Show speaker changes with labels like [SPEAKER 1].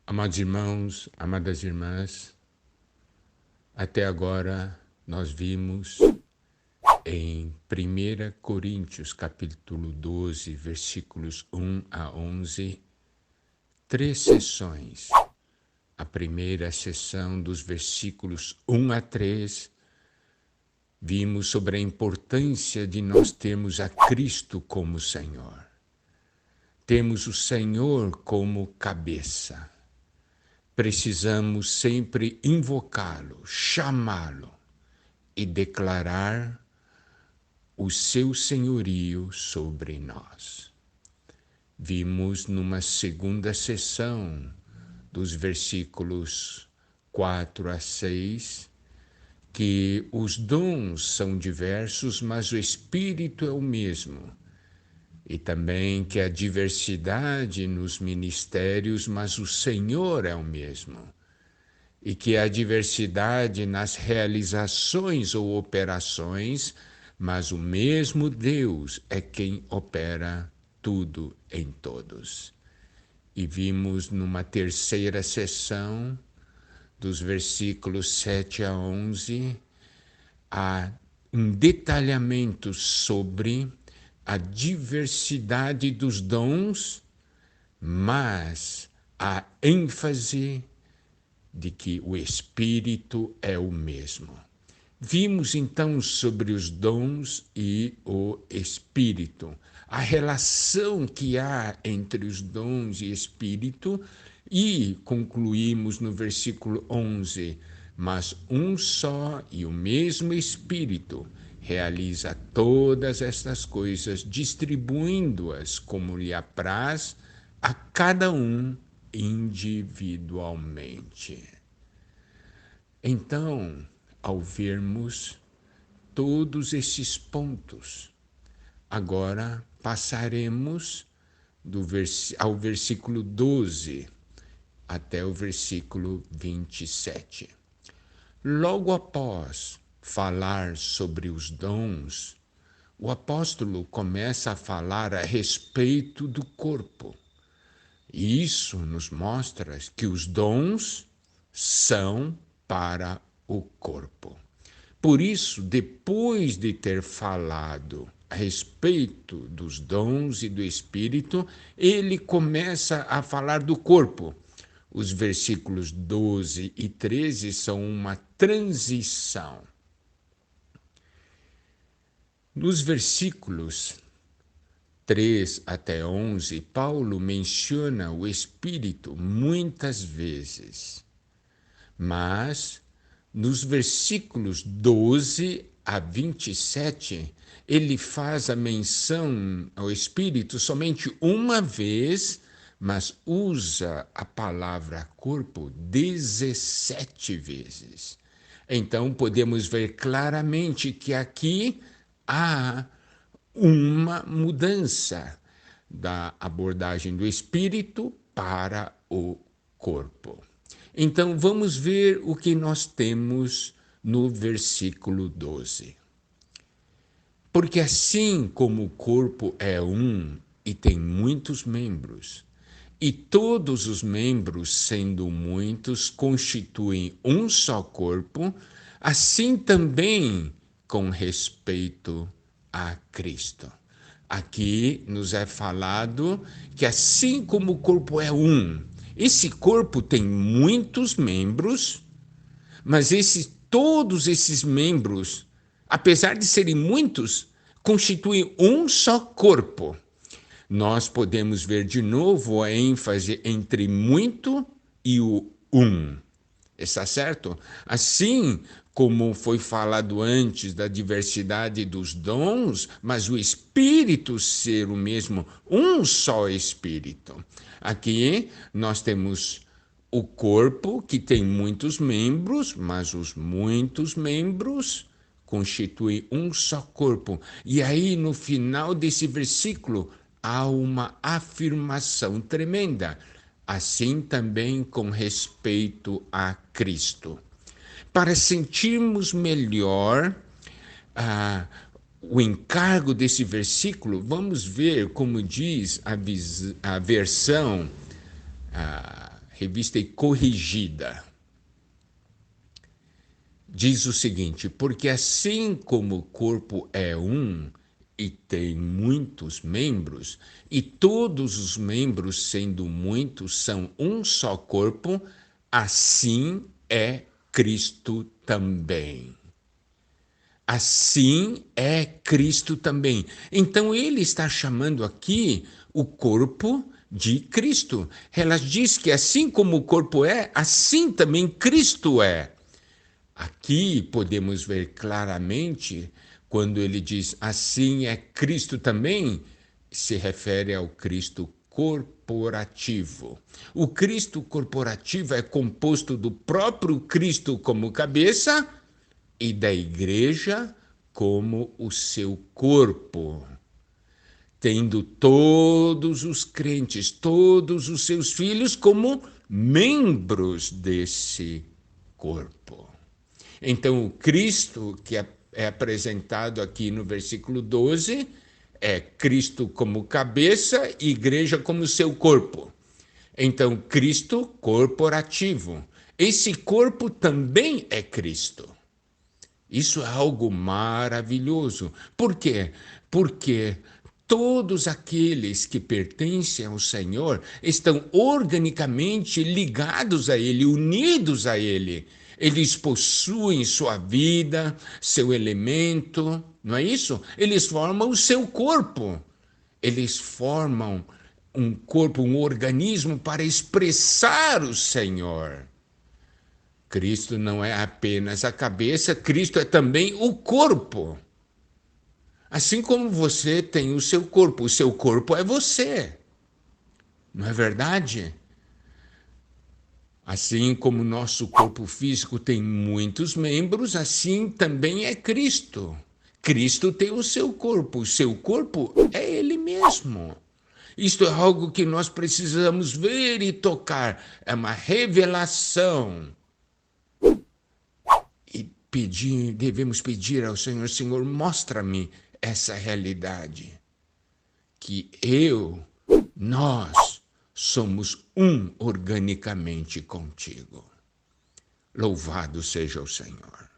[SPEAKER 1] Amados irmãos, amadas irmãs, até agora nós vimos em 1 Coríntios, capítulo 12, versículos 1 a 11, três sessões. A primeira sessão, dos versículos 1 a 3, vimos sobre a importância de nós termos a Cristo como Senhor. Temos o Senhor como cabeça. Precisamos sempre invocá-lo, chamá-lo e declarar o seu senhorio sobre nós. Vimos numa segunda sessão, dos versículos 4 a 6, que os dons são diversos, mas o Espírito é o mesmo. E também que a diversidade nos ministérios, mas o Senhor é o mesmo. E que a diversidade nas realizações ou operações, mas o mesmo Deus é quem opera tudo em todos. E vimos numa terceira sessão, dos versículos 7 a 11, um detalhamento sobre a diversidade dos dons, mas a ênfase de que o Espírito é o mesmo. Vimos então sobre os dons e o Espírito, a relação que há entre os dons e Espírito, e concluímos no versículo 11, mas um só e o mesmo Espírito realiza todas estas coisas, distribuindo-as como lhe apraz a cada um individualmente. Então, ao vermos todos esses pontos, agora passaremos ao versículo 12 até o versículo 27. Logo após falar sobre os dons, o apóstolo começa a falar a respeito do corpo. E isso nos mostra que os dons são para o corpo. Por isso, depois de ter falado a respeito dos dons e do Espírito, ele começa a falar do corpo. Os versículos 12 e 13 são uma transição. Nos versículos 3 até 11, Paulo menciona o Espírito muitas vezes, mas nos versículos 12 a 27, ele faz a menção ao Espírito somente uma vez, mas usa a palavra corpo 17 vezes. Então podemos ver claramente que aqui há uma mudança da abordagem do espírito para o corpo. Então vamos ver o que nós temos no versículo 12. Porque assim como o corpo é um e tem muitos membros, e todos os membros, sendo muitos, constituem um só corpo, assim também com respeito a Cristo. Aqui nos é falado que assim como o corpo é um, esse corpo tem muitos membros, mas todos esses membros, apesar de serem muitos, constituem um só corpo. Nós podemos ver de novo a ênfase entre muito e o um. Está certo? Assim como foi falado antes da diversidade dos dons, mas o Espírito ser o mesmo, um só Espírito. Aqui nós temos o corpo que tem muitos membros, mas os muitos membros constituem um só corpo. E aí no final desse versículo há uma afirmação tremenda. Assim também com respeito a Cristo. Para sentirmos melhor o encargo desse versículo, vamos ver como diz a versão Revista e Corrigida, diz o seguinte: porque assim como o corpo é um e tem muitos membros, e todos os membros, sendo muitos, são um só corpo, assim é Cristo também. Assim é Cristo também. Então ele está chamando aqui o corpo de Cristo. Ela diz que assim como o corpo é, assim também Cristo é. Aqui podemos ver claramente quando ele diz assim é Cristo também, se refere ao Cristo corporativo. O Cristo corporativo é composto do próprio Cristo como cabeça e da igreja como o seu corpo, tendo todos os crentes, todos os seus filhos como membros desse corpo. Então, o Cristo que é apresentado aqui no versículo 12 é Cristo como cabeça e igreja como seu corpo. Então, Cristo corporativo. Esse corpo também é Cristo. Isso é algo maravilhoso. Por quê? Porque todos aqueles que pertencem ao Senhor estão organicamente ligados a Ele, unidos a Ele. Eles possuem sua vida, seu elemento, não é isso? Eles formam o seu corpo. Eles formam um corpo, um organismo para expressar o Senhor. Cristo não é apenas a cabeça, Cristo é também o corpo. Assim como você tem o seu corpo é você. Não é verdade? Assim como o nosso corpo físico tem muitos membros, assim também é Cristo. Cristo tem o seu corpo é Ele mesmo. Isto é algo que nós precisamos ver e tocar, é uma revelação. Devemos pedir ao Senhor, Senhor, mostra-me essa realidade, que nós somos um organicamente contigo. Louvado seja o Senhor.